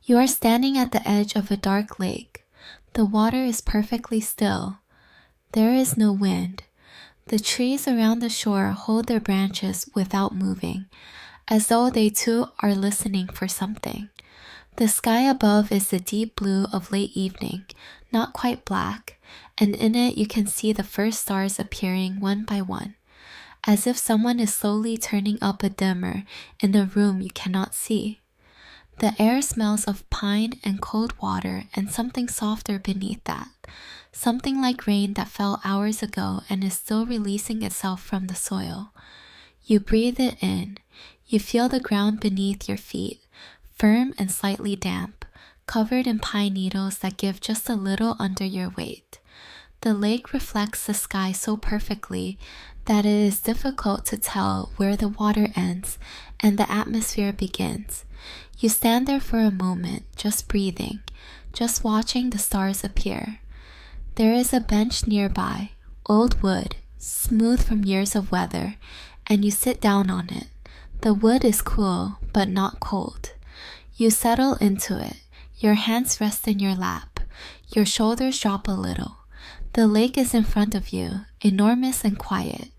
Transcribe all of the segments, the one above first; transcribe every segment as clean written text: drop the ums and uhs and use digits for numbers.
You are standing at the edge of a dark lake. The water is perfectly still. There is no wind. The trees around the shore hold their branches without moving, as though they too are listening for something. The sky above is the deep blue of late evening, not quite black, and in it you can see the first stars appearing one by one, as if someone is slowly turning up a dimmer in a room you cannot see. The air smells of pine and cold water and something softer beneath that, something like rain that fell hours ago and is still releasing itself from the soil. You breathe it in. You feel the ground beneath your feet, firm and slightly damp, covered in pine needles that give just a little under your weight. The lake reflects the sky so perfectly that it is difficult to tell where the water ends and the atmosphere begins. You stand there for a moment, just breathing, just watching the stars appear. There is a bench nearby, old wood, smooth from years of weather, and you sit down on it. The wood is cool, but not cold. You settle into it. Your hands rest in your lap. Your shoulders drop a little. The lake is in front of you, enormous and quiet,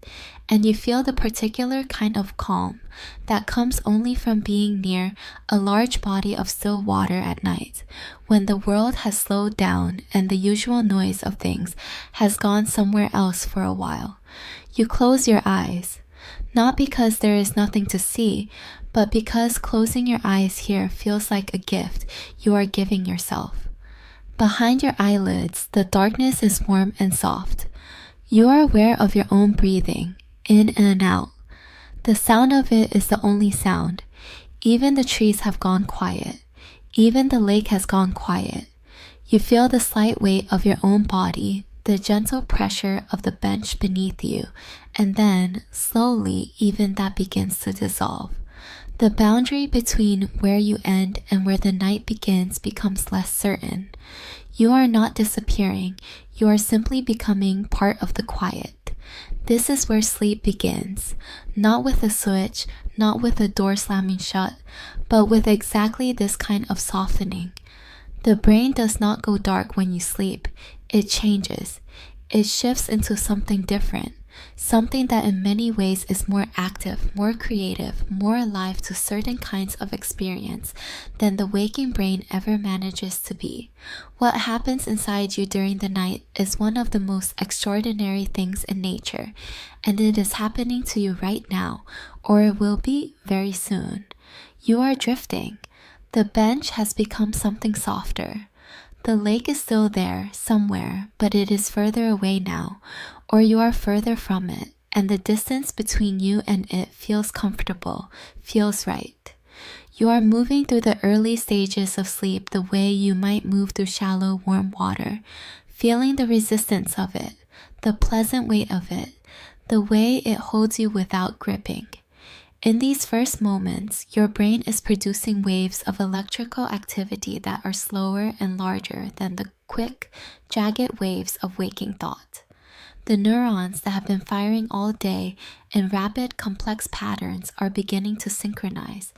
and you feel the particular kind of calm that comes only from being near a large body of still water at night, when the world has slowed down and the usual noise of things has gone somewhere else for a while. You close your eyes, not because there is nothing to see, but because closing your eyes here feels like a gift you are giving yourself. Behind your eyelids, the darkness is warm and soft. You are aware of your own breathing, in and out. The sound of it is the only sound. Even the trees have gone quiet. Even the lake has gone quiet. You feel the slight weight of your own body, the gentle pressure of the bench beneath you, and then, slowly, even that begins to dissolve. The boundary between where you end and where the night begins becomes less certain. You are not disappearing, you are simply becoming part of the quiet. This is where sleep begins, not with a switch, not with a door slamming shut, but with exactly this kind of softening. The brain does not go dark when you sleep, it changes. It shifts into something different. Something that in many ways is more active, more creative, more alive to certain kinds of experience than the waking brain ever manages to be. What happens inside you during the night is one of the most extraordinary things in nature, and it is happening to you right now, or it will be very soon. You are drifting. The bench has become something softer. The lake is still there, somewhere, but it is further away now, or you are further from it, and the distance between you and it feels comfortable, feels right. You are moving through the early stages of sleep the way you might move through shallow, warm water, feeling the resistance of it, the pleasant weight of it, the way it holds you without gripping. In these first moments, your brain is producing waves of electrical activity that are slower and larger than the quick, jagged waves of waking thought. The neurons that have been firing all day in rapid, complex patterns are beginning to synchronize.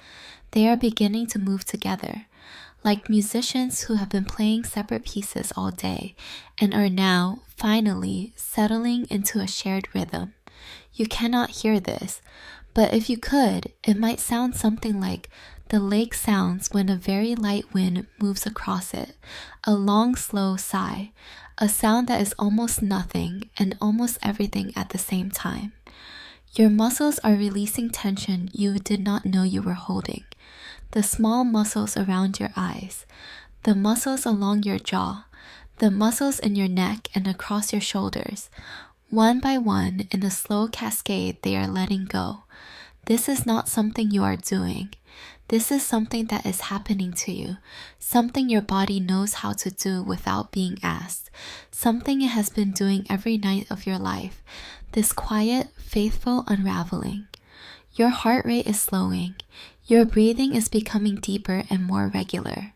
They are beginning to move together, like musicians who have been playing separate pieces all day and are now, finally, settling into a shared rhythm. You cannot hear this, but if you could, it might sound something like the lake sounds when a very light wind moves across it, a long, slow sigh, a sound that is almost nothing and almost everything at the same time. Your muscles are releasing tension you did not know you were holding. The small muscles around your eyes, the muscles along your jaw, the muscles in your neck and across your shoulders. One by one, in a slow cascade, they are letting go. This is not something you are doing. This is something that is happening to you, something your body knows how to do without being asked, something it has been doing every night of your life, this quiet, faithful unraveling. Your heart rate is slowing. Your breathing is becoming deeper and more regular.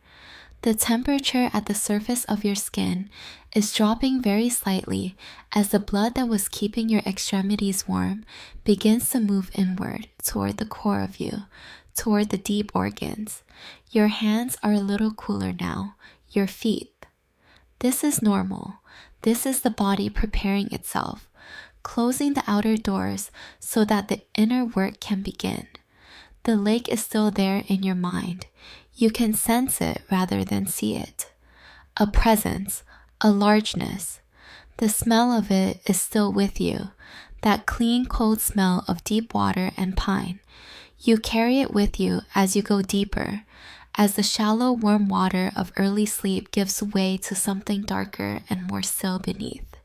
The temperature at the surface of your skin is dropping very slightly as the blood that was keeping your extremities warm begins to move inward toward the core of you, toward the deep organs. Your hands are a little cooler now, your feet. This is normal. This is the body preparing itself, closing the outer doors so that the inner work can begin. The lake is still there in your mind. You can sense it rather than see it. A presence, a largeness. The smell of it is still with you, that clean, cold smell of deep water and pine. You carry it with you as you go deeper, as the shallow, warm water of early sleep gives way to something darker and more still beneath.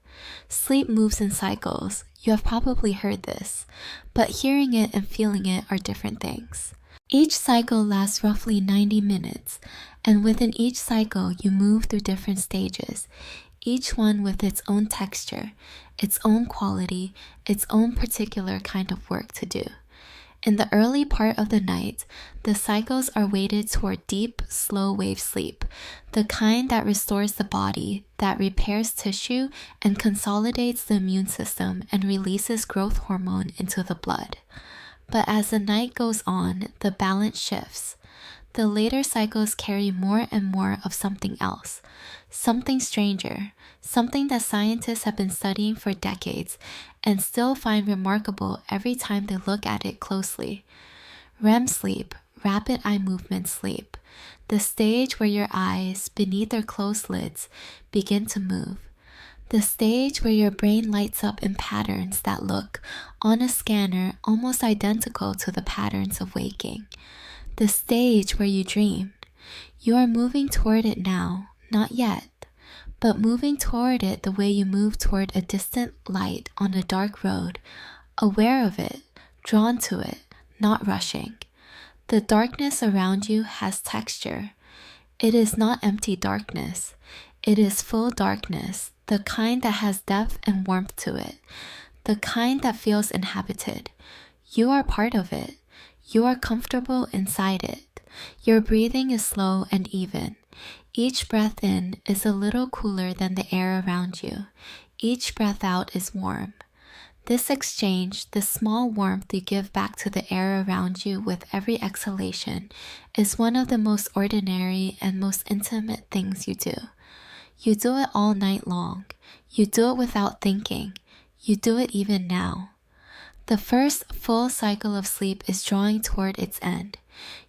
Sleep moves in cycles. You have probably heard this, but hearing it and feeling it are different things. Each cycle lasts roughly 90 minutes, and within each cycle you move through different stages, each one with its own texture, its own quality, its own particular kind of work to do. In the early part of the night, the cycles are weighted toward deep, slow wave sleep, the kind that restores the body, that repairs tissue and consolidates the immune system and releases growth hormone into the blood. But as the night goes on, the balance shifts. The later cycles carry more and more of something else, something stranger, something that scientists have been studying for decades and still find remarkable every time they look at it closely. REM sleep, rapid eye movement sleep, the stage where your eyes, beneath their closed lids, begin to move. The stage where your brain lights up in patterns that look, on a scanner, almost identical to the patterns of waking. The stage where you dreamed. You are moving toward it now, not yet, but moving toward it the way you move toward a distant light on a dark road, aware of it, drawn to it, not rushing. The darkness around you has texture. It is not empty darkness. It is full darkness, the kind that has depth and warmth to it, the kind that feels inhabited. You are part of it. You are comfortable inside it. Your breathing is slow and even. Each breath in is a little cooler than the air around you. Each breath out is warm. This exchange, this small warmth you give back to the air around you with every exhalation, is one of the most ordinary and most intimate things you do. You do it all night long. You do it without thinking. You do it even now. The first full cycle of sleep is drawing toward its end.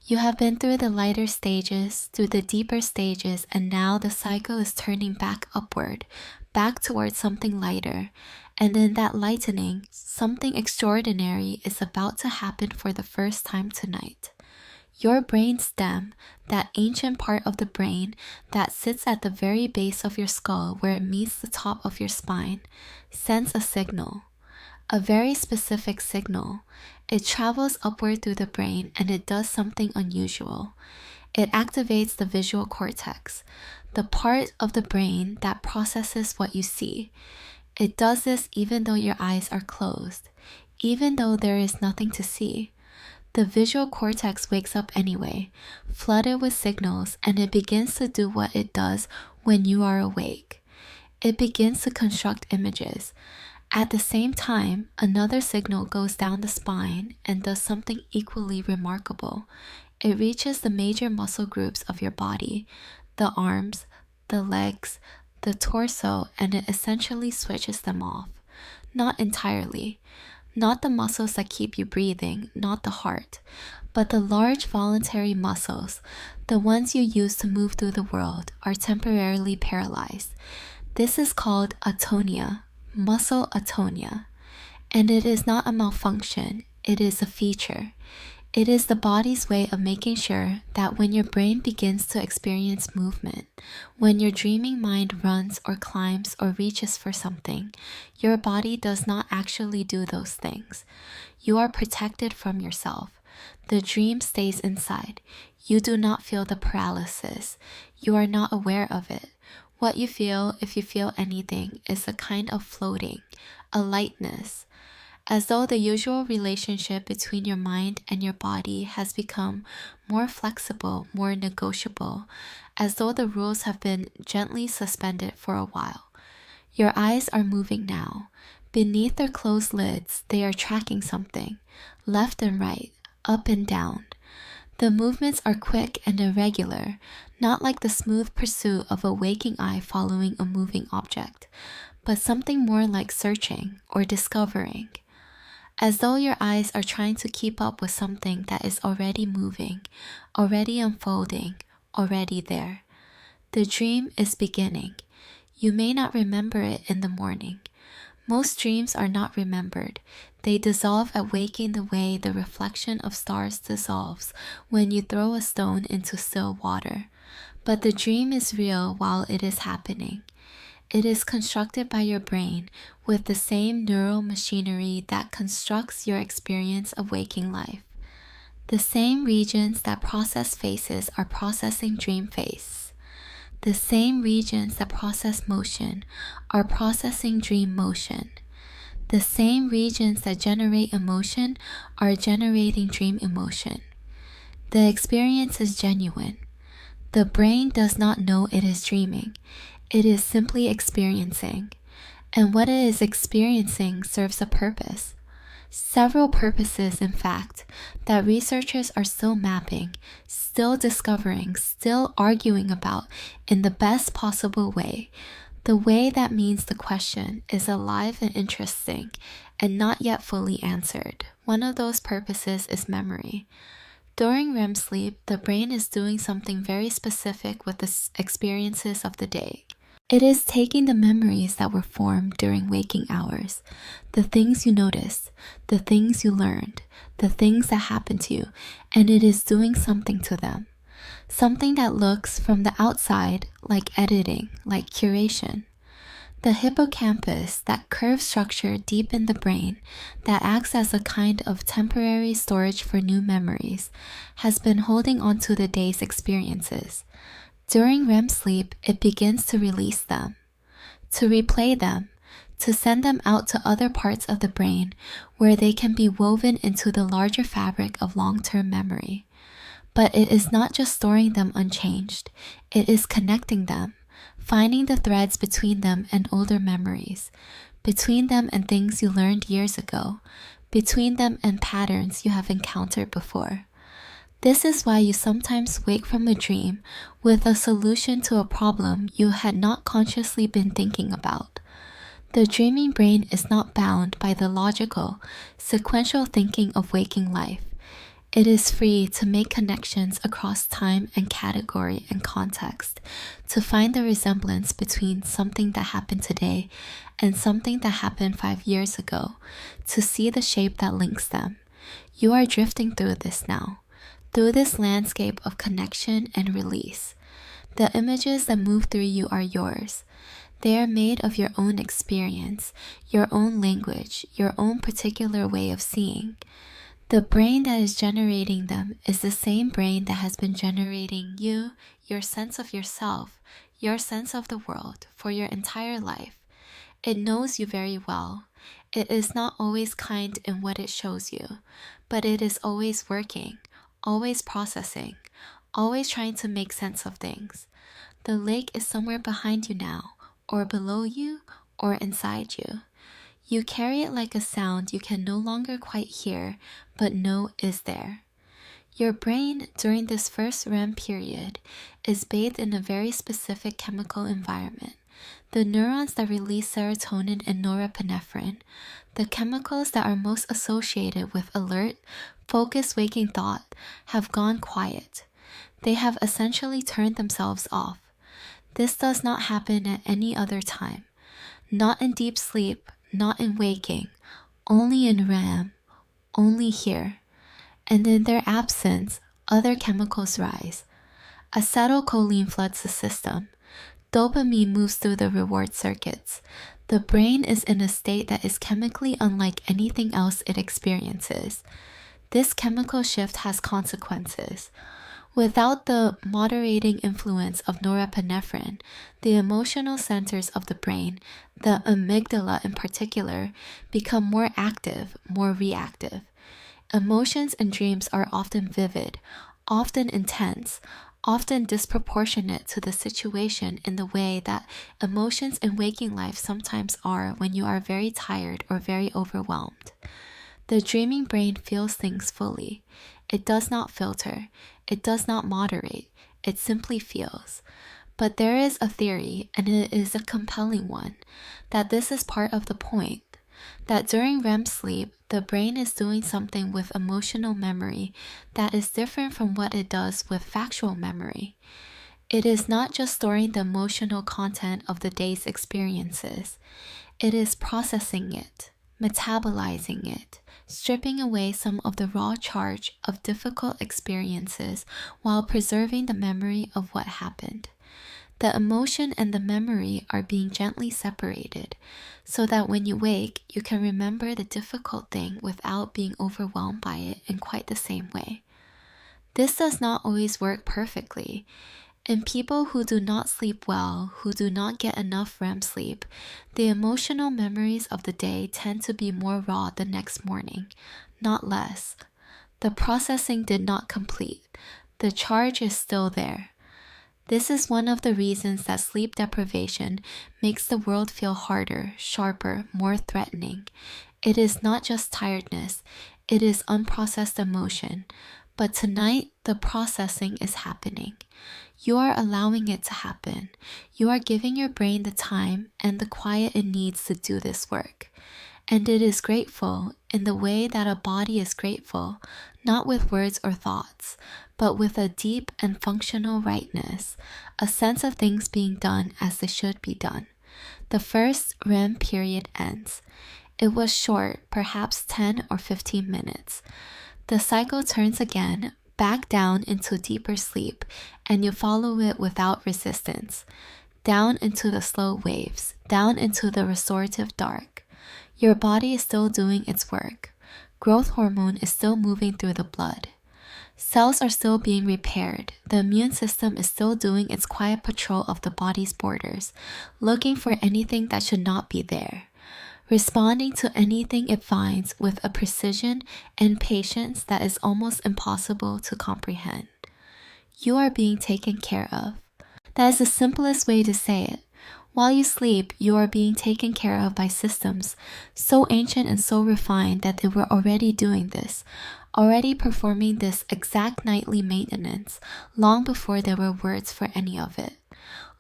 You have been through the lighter stages, through the deeper stages, and now the cycle is turning back upward, back towards something lighter. And in that lightening, something extraordinary is about to happen for the first time tonight. Your brain stem, that ancient part of the brain that sits at the very base of your skull where it meets the top of your spine, sends a signal. A very specific signal. It travels upward through the brain and it does something unusual. It activates the visual cortex, the part of the brain that processes what you see. It does this even though your eyes are closed, even though there is nothing to see. The visual cortex wakes up anyway, flooded with signals, and it begins to do what it does when you are awake. It begins to construct images. At the same time, another signal goes down the spine and does something equally remarkable. It reaches the major muscle groups of your body, the arms, the legs, the torso, and it essentially switches them off. Not entirely. Not the muscles that keep you breathing, not the heart, but the large voluntary muscles, the ones you use to move through the world, are temporarily paralyzed. This is called atonia. Muscle atonia. And it is not a malfunction, it is a feature. It is the body's way of making sure that when your brain begins to experience movement, when your dreaming mind runs or climbs or reaches for something, your body does not actually do those things. You are protected from yourself. The dream stays inside. You do not feel the paralysis. You are not aware of it. What you feel, if you feel anything, is a kind of floating, a lightness, as though the usual relationship between your mind and your body has become more flexible, more negotiable, as though the rules have been gently suspended for a while. Your eyes are moving now. Beneath their closed lids, they are tracking something, left and right, up and down. The movements are quick and irregular, not like the smooth pursuit of a waking eye following a moving object, but something more like searching or discovering, as though your eyes are trying to keep up with something that is already moving, already unfolding, already there. The dream is beginning. You may not remember it in the morning. Most dreams are not remembered. They dissolve at waking the way the reflection of stars dissolves when you throw a stone into still water. But the dream is real while it is happening. It is constructed by your brain with the same neural machinery that constructs your experience of waking life. The same regions that process faces are processing dream face. The same regions that process motion are processing dream motion. The same regions that generate emotion are generating dream emotion. The experience is genuine. The brain does not know it is dreaming. It is simply experiencing. And what it is experiencing serves a purpose. Several purposes, in fact, that researchers are still mapping, still discovering, still arguing about in the best possible way. The way that means the question is alive and interesting and not yet fully answered. One of those purposes is memory. During REM sleep, the brain is doing something very specific with the experiences of the day. It is taking the memories that were formed during waking hours, the things you noticed, the things you learned, the things that happened to you, and it is doing something to them. Something that looks from the outside like editing, like curation. The hippocampus, that curved structure deep in the brain that acts as a kind of temporary storage for new memories, has been holding on to the day's experiences. During REM sleep, it begins to release them, to replay them, to send them out to other parts of the brain where they can be woven into the larger fabric of long-term memory. But it is not just storing them unchanged, it is connecting them, finding the threads between them and older memories, between them and things you learned years ago, between them and patterns you have encountered before. This is why you sometimes wake from a dream with a solution to a problem you had not consciously been thinking about. The dreaming brain is not bound by the logical, sequential thinking of waking life. It is free to make connections across time and category and context, to find the resemblance between something that happened today and something that happened 5 years ago, to see the shape that links them. You are drifting through this now, through this landscape of connection and release. The images that move through you are yours. They are made of your own experience, your own language, your own particular way of seeing. The brain that is generating them is the same brain that has been generating you, your sense of yourself, your sense of the world for your entire life. It knows you very well. It is not always kind in what it shows you, but it is always working, always processing, always trying to make sense of things. The lake is somewhere behind you now, or below you, or inside you. You carry it like a sound you can no longer quite hear, but know is there. Your brain, during this first REM period, is bathed in a very specific chemical environment. The neurons that release serotonin and norepinephrine, the chemicals that are most associated with alert, focused waking thought, have gone quiet. They have essentially turned themselves off. This does not happen at any other time. Not in deep sleep, not in waking, only in REM, only here. And in their absence, other chemicals rise. Acetylcholine floods the system. Dopamine moves through the reward circuits. The brain is in a state that is chemically unlike anything else it experiences. This chemical shift has consequences. Without the moderating influence of norepinephrine, the emotional centers of the brain, the amygdala in particular, become more active, more reactive. Emotions and dreams are often vivid, often intense, often disproportionate to the situation in the way that emotions in waking life sometimes are when you are very tired or very overwhelmed. The dreaming brain feels things fully. It does not filter. It does not moderate. It simply feels. But there is a theory, and it is a compelling one, that this is part of the point. That during REM sleep, the brain is doing something with emotional memory that is different from what it does with factual memory. It is not just storing the emotional content of the day's experiences. It is processing it, metabolizing it, stripping away some of the raw charge of difficult experiences while preserving the memory of what happened. The emotion and the memory are being gently separated so that when you wake, you can remember the difficult thing without being overwhelmed by it in quite the same way. This does not always work perfectly. In people who do not sleep well, who do not get enough REM sleep, the emotional memories of the day tend to be more raw the next morning, not less. The processing did not complete. The charge is still there. This is one of the reasons that sleep deprivation makes the world feel harder, sharper, more threatening. It is not just tiredness, it is unprocessed emotion. But tonight, the processing is happening. You are allowing it to happen. You are giving your brain the time and the quiet it needs to do this work. And it is grateful in the way that a body is grateful, not with words or thoughts, but with a deep and functional rightness, a sense of things being done as they should be done. The first REM period ends. It was short, perhaps 10 or 15 minutes. The cycle turns again, back down into deeper sleep, and you follow it without resistance. Down into the slow waves, down into the restorative dark. Your body is still doing its work. Growth hormone is still moving through the blood. Cells are still being repaired. The immune system is still doing its quiet patrol of the body's borders, looking for anything that should not be there, responding to anything it finds with a precision and patience that is almost impossible to comprehend. You are being taken care of. That is the simplest way to say it. While you sleep, you are being taken care of by systems so ancient and so refined that they were already doing this, already performing this exact nightly maintenance long before there were words for any of it,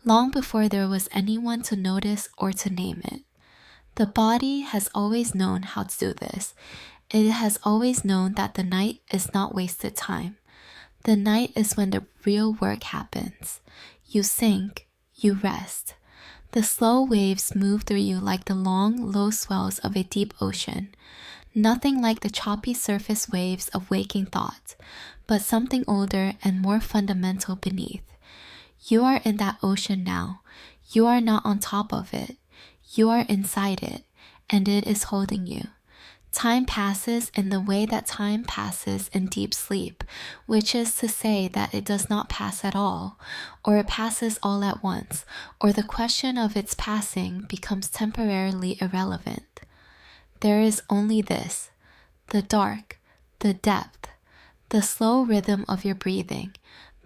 long before there was anyone to notice or to name it. The body has always known how to do this. It has always known that the night is not wasted time. The night is when the real work happens. You sink, you rest. The slow waves move through you like the long, low swells of a deep ocean. Nothing like the choppy surface waves of waking thought, but something older and more fundamental beneath. You are in that ocean now. You are not on top of it. You are inside it, and it is holding you. Time passes in the way that time passes in deep sleep, which is to say that it does not pass at all, or it passes all at once, or the question of its passing becomes temporarily irrelevant. There is only this, the dark, the depth, the slow rhythm of your breathing,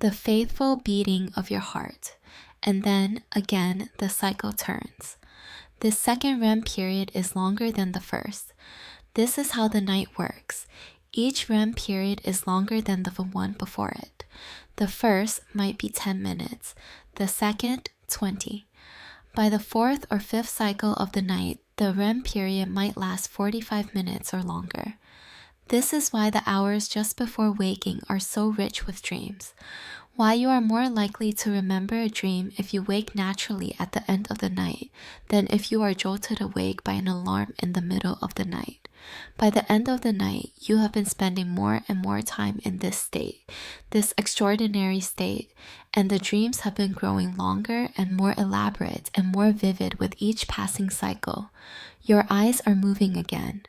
the faithful beating of your heart, and then, again, the cycle turns. This second REM period is longer than the first. This is how the night works. Each REM period is longer than the one before it. The first might be 10 minutes, the second, 20. By the fourth or fifth cycle of the night, the REM period might last 45 minutes or longer. This is why the hours just before waking are so rich with dreams. Why you are more likely to remember a dream if you wake naturally at the end of the night than if you are jolted awake by an alarm in the middle of the night. By the end of the night, you have been spending more and more time in this state, this extraordinary state, and the dreams have been growing longer and more elaborate and more vivid with each passing cycle. Your eyes are moving again.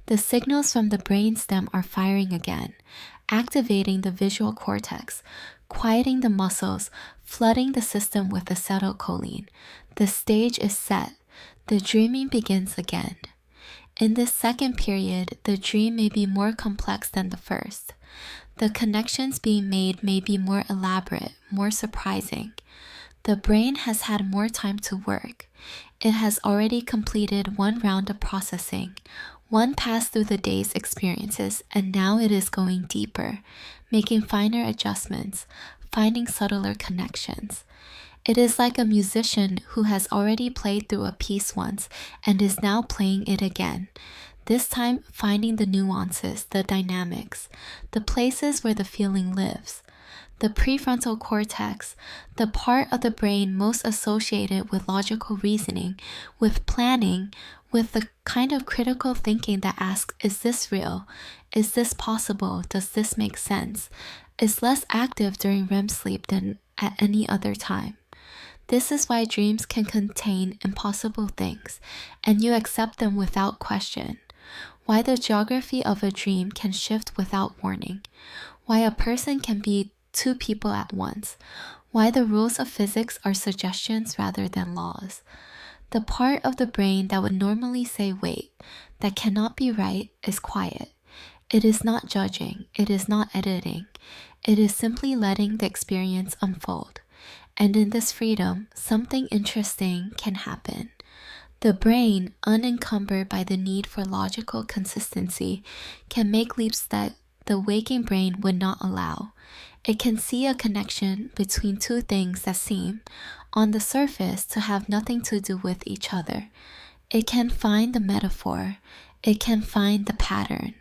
The signals from the brainstem are firing again, activating the visual cortex, quieting the muscles, flooding the system with acetylcholine. The stage is set. The dreaming begins again. In this second period, the dream may be more complex than the first. The connections being made may be more elaborate, more surprising. The brain has had more time to work. It has already completed one round of processing, One passed through the day's experiences, and now it is going deeper, making finer adjustments, finding subtler connections. It is like a musician who has already played through a piece once and is now playing it again, this time finding the nuances, the dynamics, the places where the feeling lives. The prefrontal cortex, the part of the brain most associated with logical reasoning, with planning, with the kind of critical thinking that asks, is this real? Is this possible? Does this make sense? Is less active during REM sleep than at any other time. This is why dreams can contain impossible things, and you accept them without question. Why the geography of a dream can shift without warning. Why a person can be two people at once. Why the rules of physics are suggestions rather than laws. The part of the brain that would normally say wait, that cannot be right, is quiet. It is not judging, it is not editing. It is simply letting the experience unfold. And in this freedom, something interesting can happen. The brain, unencumbered by the need for logical consistency, can make leaps that the waking brain would not allow. It can see a connection between two things that seem, on the surface, to have nothing to do with each other. It can find the metaphor. It can find the pattern.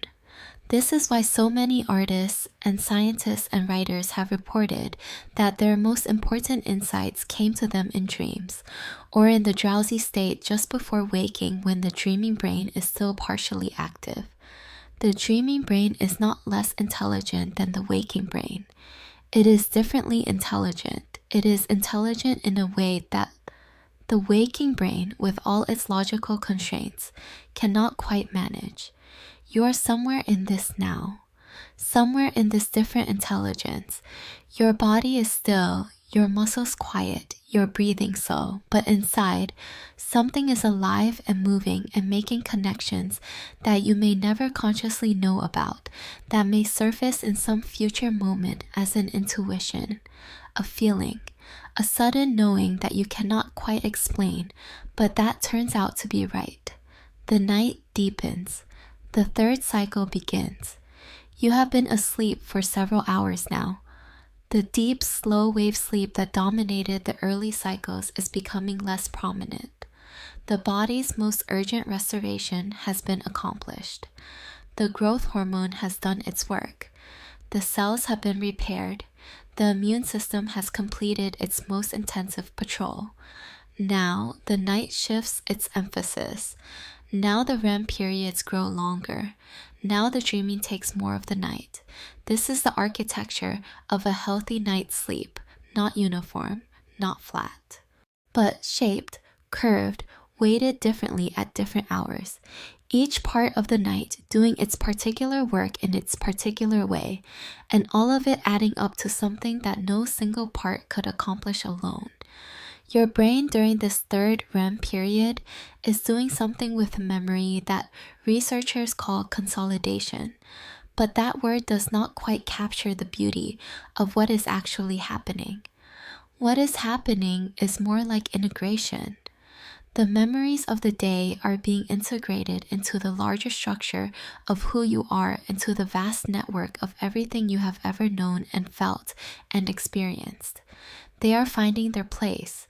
This is why so many artists and scientists and writers have reported that their most important insights came to them in dreams, or in the drowsy state just before waking when the dreaming brain is still partially active. The dreaming brain is not less intelligent than the waking brain. It is differently intelligent. It is intelligent in a way that the waking brain, with all its logical constraints, cannot quite manage. You are somewhere in this now, somewhere in this different intelligence. Your body is still, your muscles quiet, your breathing slow, but inside, something is alive and moving and making connections that you may never consciously know about, that may surface in some future moment as an intuition, a feeling, a sudden knowing that you cannot quite explain, but that turns out to be right. The night deepens. The third cycle begins. You have been asleep for several hours now. The deep, slow wave sleep that dominated the early cycles is becoming less prominent. The body's most urgent restoration has been accomplished. The growth hormone has done its work. The cells have been repaired. The immune system has completed its most intensive patrol. Now, the night shifts its emphasis. Now the REM periods grow longer. Now the dreaming takes more of the night. This is the architecture of a healthy night's sleep, not uniform, not flat, but shaped, curved, weighted differently at different hours. Each part of the night doing its particular work in its particular way, and all of it adding up to something that no single part could accomplish alone. Your brain during this third REM period is doing something with memory that researchers call consolidation, but that word does not quite capture the beauty of what is actually happening. What is happening is more like integration. The memories of the day are being integrated into the larger structure of who you are, into the vast network of everything you have ever known and felt and experienced. They are finding their place.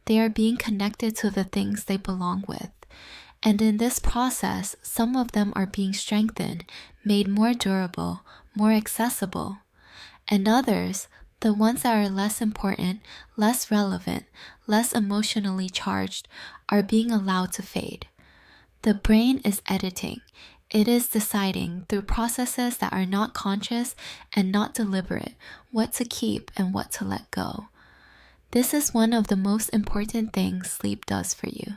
They are being connected to the things they belong with. And in this process, some of them are being strengthened, made more durable, more accessible. And others, the ones that are less important, less relevant, less emotionally charged, are being allowed to fade. The brain is editing. It is deciding through processes that are not conscious and not deliberate what to keep and what to let go. This is one of the most important things sleep does for you.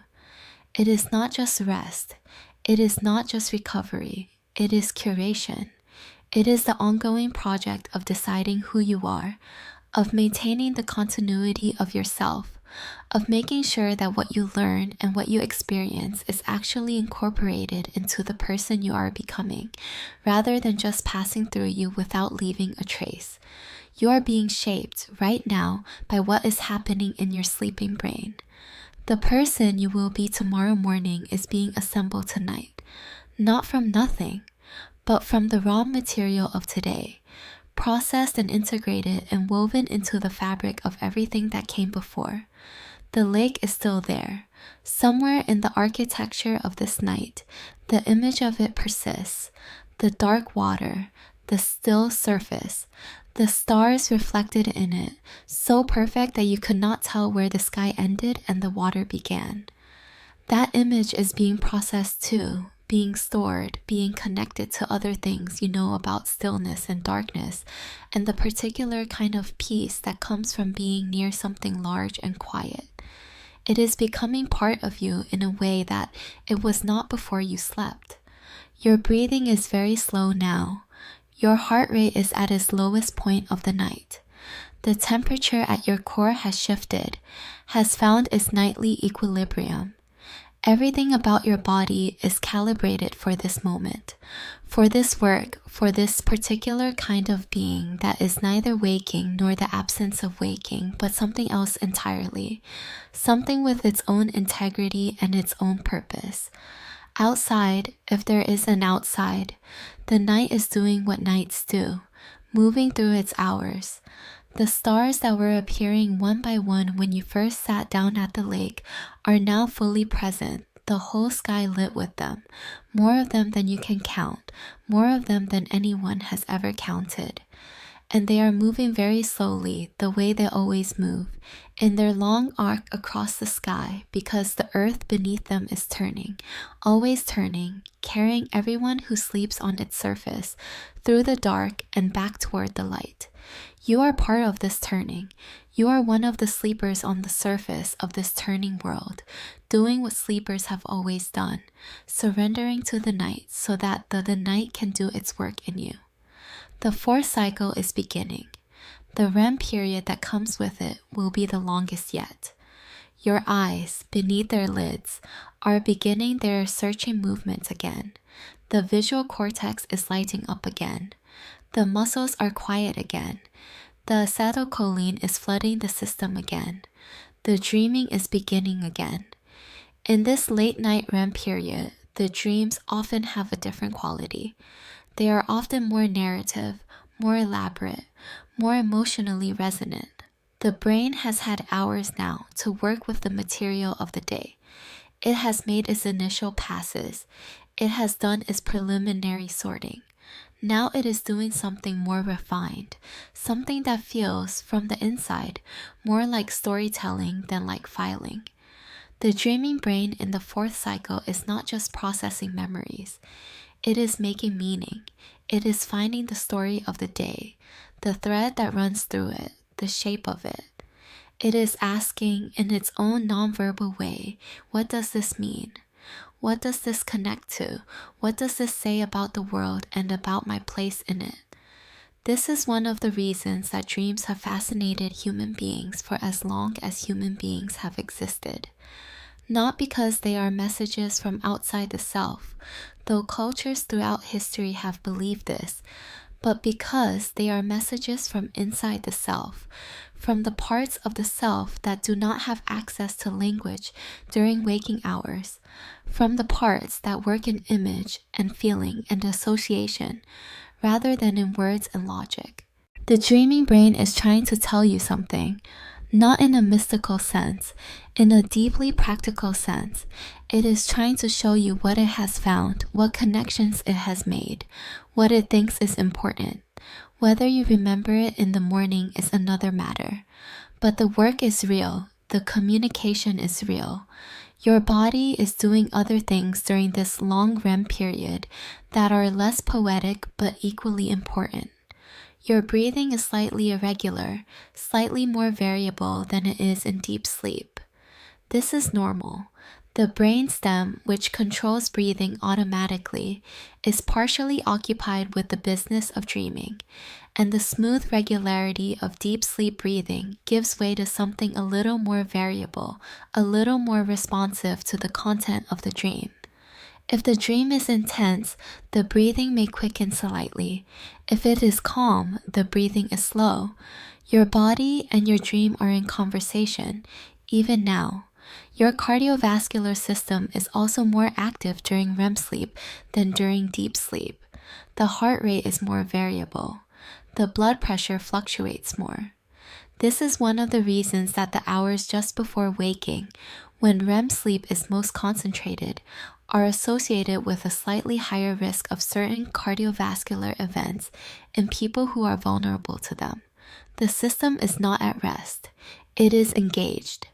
It is not just rest. It is not just recovery. It is curation. It is the ongoing project of deciding who you are, of maintaining the continuity of yourself, of making sure that what you learn and what you experience is actually incorporated into the person you are becoming, rather than just passing through you without leaving a trace. You are being shaped right now by what is happening in your sleeping brain. The person you will be tomorrow morning is being assembled tonight. not from nothing, but from the raw material of today, processed and integrated and woven into the fabric of everything that came before. The lake is still there. Somewhere in the architecture of this night, the image of it persists. The dark water, the still surface, the stars reflected in it, so perfect that you could not tell where the sky ended and the water began. That image is being processed too, being stored, being connected to other things you know about stillness and darkness, and the particular kind of peace that comes from being near something large and quiet. It is becoming part of you in a way that it was not before you slept. Your breathing is very slow now. Your heart rate is at its lowest point of the night. The temperature at your core has shifted, has found its nightly equilibrium. Everything about your body is calibrated for this moment, for this work, for this particular kind of being that is neither waking nor the absence of waking, but something else entirely, something with its own integrity and its own purpose. Outside, if there is an outside, the night is doing what nights do, moving through its hours. The stars that were appearing one by one when you first sat down at the lake are now fully present, the whole sky lit with them, more of them than you can count, more of them than anyone has ever counted. And they are moving very slowly, the way they always move, in their long arc across the sky, because the earth beneath them is turning, always turning, carrying everyone who sleeps on its surface, through the dark and back toward the light. You are part of this turning. You are one of the sleepers on the surface of this turning world, doing what sleepers have always done, surrendering to the night so that the night can do its work in you. The fourth cycle is beginning. The REM period that comes with it will be the longest yet. Your eyes, beneath their lids, are beginning their searching movements again. The visual cortex is lighting up again. The muscles are quiet again. The acetylcholine is flooding the system again. The dreaming is beginning again. In this late night REM period, the dreams often have a different quality. They are often more narrative, more elaborate, more emotionally resonant. The brain has had hours now to work with the material of the day. It has made its initial passes. It has done its preliminary sorting. Now it is doing something more refined, something that feels, from the inside, more like storytelling than like filing. The dreaming brain in the fourth cycle is not just processing memories. It is making meaning. It is finding the story of the day, the thread that runs through it, the shape of it. It is asking, in its own nonverbal way, what does this mean? What does this connect to? What does this say about the world and about my place in it? This is one of the reasons that dreams have fascinated human beings for as long as human beings have existed. Not because they are messages from outside the self, though cultures throughout history have believed this, but because they are messages from inside the self, from the parts of the self that do not have access to language during waking hours, from the parts that work in image and feeling and association, rather than in words and logic. The dreaming brain is trying to tell you something, not in a mystical sense, in a deeply practical sense. It is trying to show you what it has found, what connections it has made, what it thinks is important. Whether you remember it in the morning is another matter. But the work is real. The communication is real. Your body is doing other things during this long REM period that are less poetic but equally important. Your breathing is slightly irregular, slightly more variable than it is in deep sleep. This is normal. The brainstem, which controls breathing automatically, is partially occupied with the business of dreaming, and the smooth regularity of deep sleep breathing gives way to something a little more variable, a little more responsive to the content of the dream. If the dream is intense, the breathing may quicken slightly. If it is calm, the breathing is slow. Your body and your dream are in conversation, even now. Your cardiovascular system is also more active during REM sleep than during deep sleep. The heart rate is more variable. The blood pressure fluctuates more. This is one of the reasons that the hours just before waking, when REM sleep is most concentrated, are associated with a slightly higher risk of certain cardiovascular events in people who are vulnerable to them. The system is not at rest. It is engaged.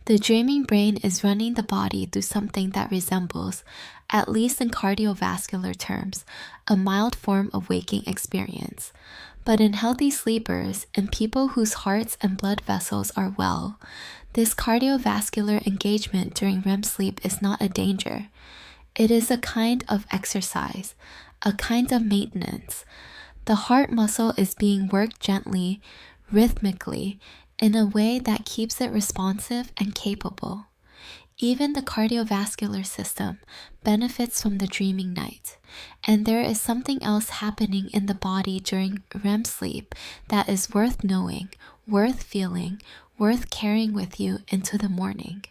The dreaming brain is running the body through something that resembles, at least in cardiovascular terms, a mild form of waking experience. But in healthy sleepers, in people whose hearts and blood vessels are well, this cardiovascular engagement during REM sleep is not a danger. It is a kind of exercise, a kind of maintenance. The heart muscle is being worked gently, rhythmically, in a way that keeps it responsive and capable. Even the cardiovascular system benefits from the dreaming night, and there is something else happening in the body during REM sleep that is worth knowing, worth feeling, worth carrying with you into the morning.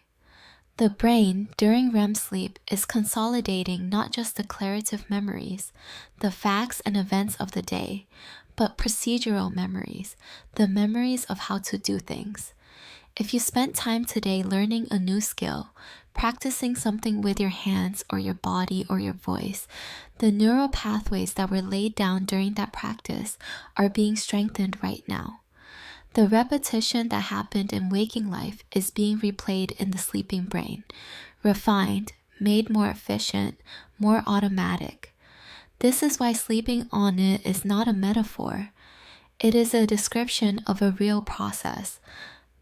The brain, during REM sleep, is consolidating not just declarative memories, the facts and events of the day, but procedural memories, the memories of how to do things. If you spent time today learning a new skill, practicing something with your hands or your body or your voice, the neural pathways that were laid down during that practice are being strengthened right now. The repetition that happened in waking life is being replayed in the sleeping brain, refined, made more efficient, more automatic. This is why sleeping on it is not a metaphor. It is a description of a real process.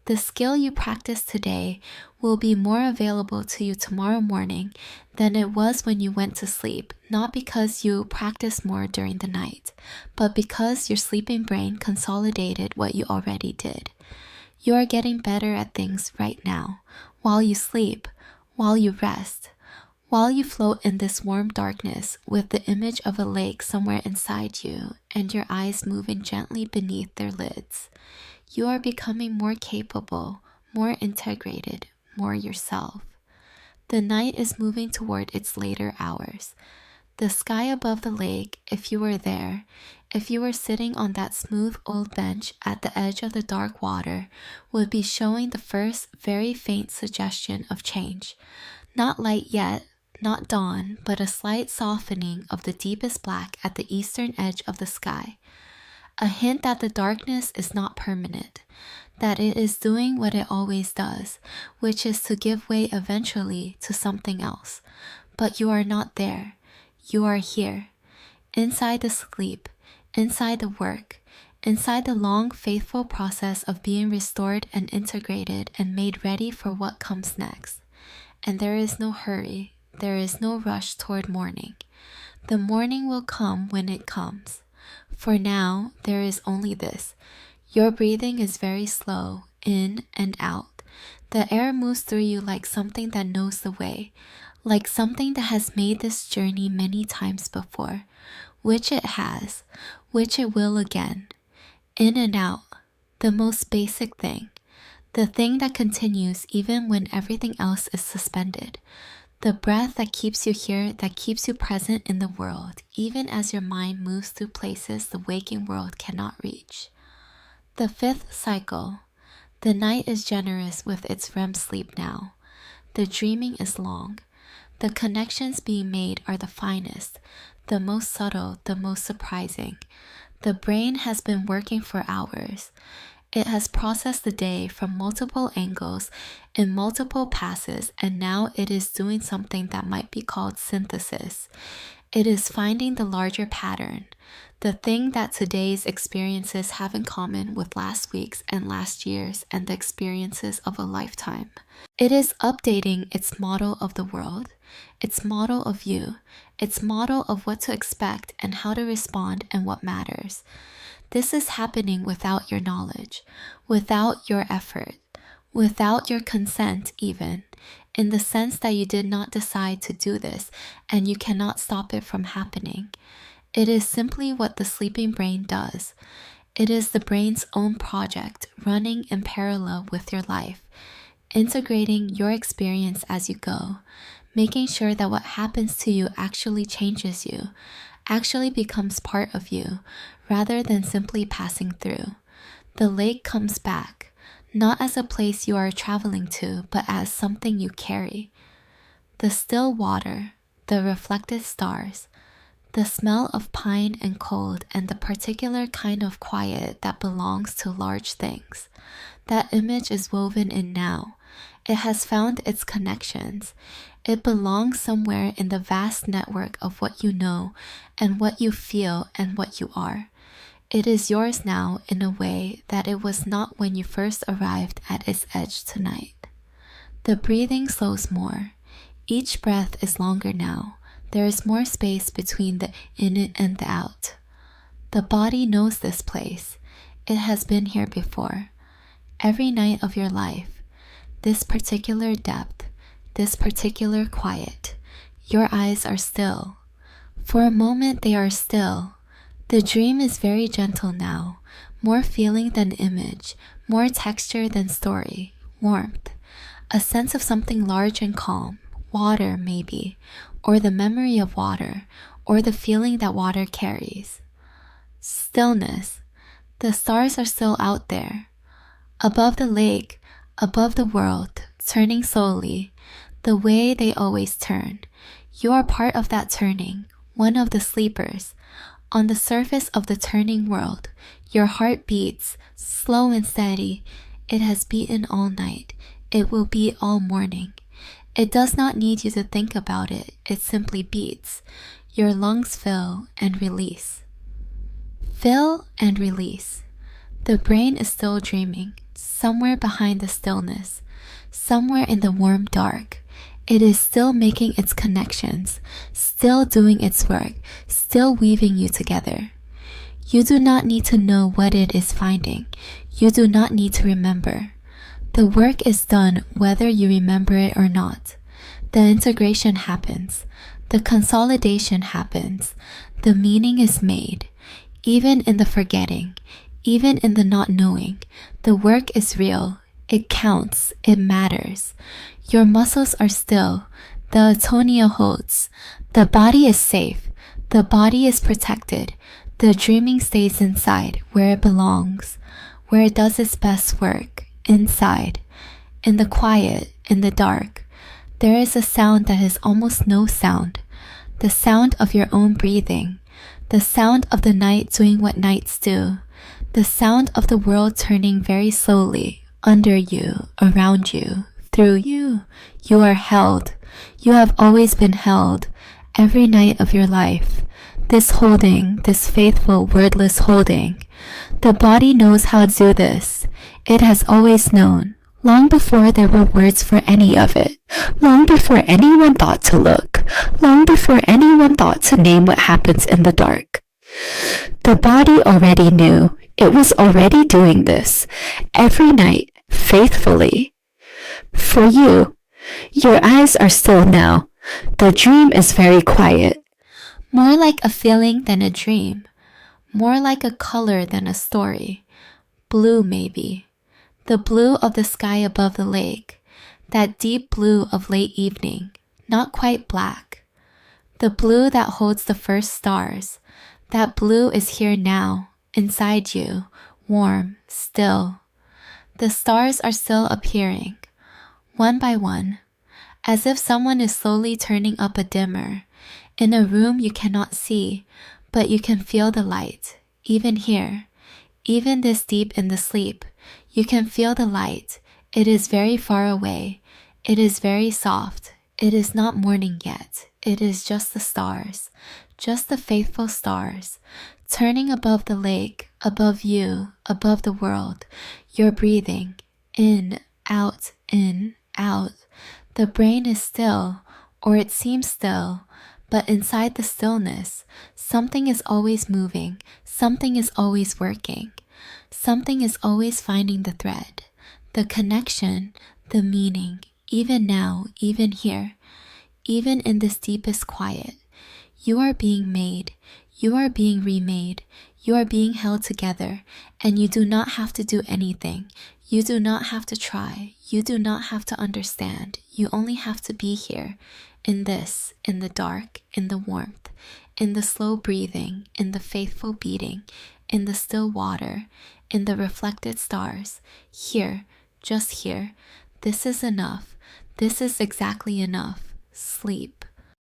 The skill you practice today will be more available to you tomorrow morning than it was when you went to sleep, not because you practiced more during the night, but because your sleeping brain consolidated what you already did. You are getting better at things right now, while you sleep, while you rest, while you float in this warm darkness with the image of a lake somewhere inside you and your eyes moving gently beneath their lids. You are becoming more capable, more integrated, more yourself. The night is moving toward its later hours. The sky above the lake, if you were there, if you were sitting on that smooth old bench at the edge of the dark water, would be showing the first very faint suggestion of change. Not light yet, not dawn, but a slight softening of the deepest black at the eastern edge of the sky. A hint that the darkness is not permanent, that it is doing what it always does, which is to give way eventually to something else. But you are not there. You are here, inside the sleep, inside the work, inside the long, faithful process of being restored and integrated and made ready for what comes next. And there is no hurry, there is no rush toward morning. The morning will come when it comes. For now, there is only this. Your breathing is very slow, in and out. The air moves through you like something that knows the way, like something that has made this journey many times before, which it has, which it will again. In and out, the most basic thing, the thing that continues even when everything else is suspended. The breath that keeps you here, that keeps you present in the world, even as your mind moves through places the waking world cannot reach. The fifth cycle. The night is generous with its REM sleep now. The dreaming is long. The connections being made are the finest, the most subtle, the most surprising. The brain has been working for hours. It has processed the day from multiple angles in multiple passes, and now it is doing something that might be called synthesis. It is finding the larger pattern, the thing that today's experiences have in common with last week's and last year's and the experiences of a lifetime. It is updating its model of the world, its model of you, its model of what to expect and how to respond and what matters. This is happening without your knowledge, without your effort, without your consent even, in the sense that you did not decide to do this and you cannot stop it from happening. It is simply what the sleeping brain does. It is the brain's own project running in parallel with your life. integrating your experience as you go, making sure that what happens to you actually changes you, actually becomes part of you, rather than simply passing through. The lake comes back, not as a place you are traveling to, but as something you carry. The still water, the reflected stars, the smell of pine and cold, and the particular kind of quiet that belongs to large things. That image is woven in now. It has found its connections. It belongs somewhere in the vast network of what you know and what you feel and what you are. It is yours now in a way that it was not when you first arrived at its edge tonight. The breathing slows more. Each breath is longer now. There is more space between the in and the out. The body knows this place. It has been here before. Every night of your life, this particular depth, this particular quiet, your eyes are still. For a moment they are still. The dream is very gentle now, more feeling than image, more texture than story, warmth, a sense of something large and calm, water maybe, or the memory of water, or the feeling that water carries. Stillness. The stars are still out there. Above the lake, above the world, turning slowly, the way they always turn. You are part of that turning, one of the sleepers. On the surface of the turning world, your heart beats, slow and steady. It has beaten all night. It will beat all morning. It does not need you to think about it. It simply beats. Your lungs fill and release. Fill and release. The brain is still dreaming, somewhere behind the stillness, somewhere in the warm dark. It is still making its connections, still doing its work, still weaving you together. You do not need to know what it is finding. You do not need to remember. The work is done whether you remember it or not. The integration happens. The consolidation happens. The meaning is made. Even in the forgetting, even in the not knowing, the work is real. It counts. It matters. Your muscles are still. The atonia holds. The body is safe. The body is protected. The dreaming stays inside, where it belongs, where it does its best work, inside. In the quiet, in the dark, there is a sound that is almost no sound. The sound of your own breathing. The sound of the night doing what nights do. The sound of the world turning very slowly, under you, around you, through you. You are held. You have always been held, every night of your life. This holding, this faithful, wordless holding. The body knows how to do this. It has always known, long before there were words for any of it, long before anyone thought to look, long before anyone thought to name what happens in the dark. The body already knew. It was already doing this, every night, faithfully. For you, your eyes are still now. The dream is very quiet. More like a feeling than a dream. More like a color than a story. Blue, maybe. The blue of the sky above the lake. That deep blue of late evening, not quite black. The blue that holds the first stars. That blue is here now, inside you, warm, still. The stars are still appearing, one by one, as if someone is slowly turning up a dimmer, in a room you cannot see, but you can feel the light, even here, even this deep in the sleep, you can feel the light. It is very far away. It is very soft. It is not morning yet. It is just the stars, just the faithful stars, turning above the lake, above you, above the world. You're breathing, in, out, in, out. The brain is still, or it seems still, but inside the stillness, something is always moving, something is always working, something is always finding the thread, the connection, the meaning, even now, even here, even in this deepest quiet. You are being made, you are being remade, you are being held together, and you do not have to do anything. You do not have to try. You do not have to understand. You only have to be here, in this, in the dark, in the warmth, in the slow breathing, in the faithful beating, in the still water, in the reflected stars. Here, just here. This is enough. This is exactly enough. Sleep.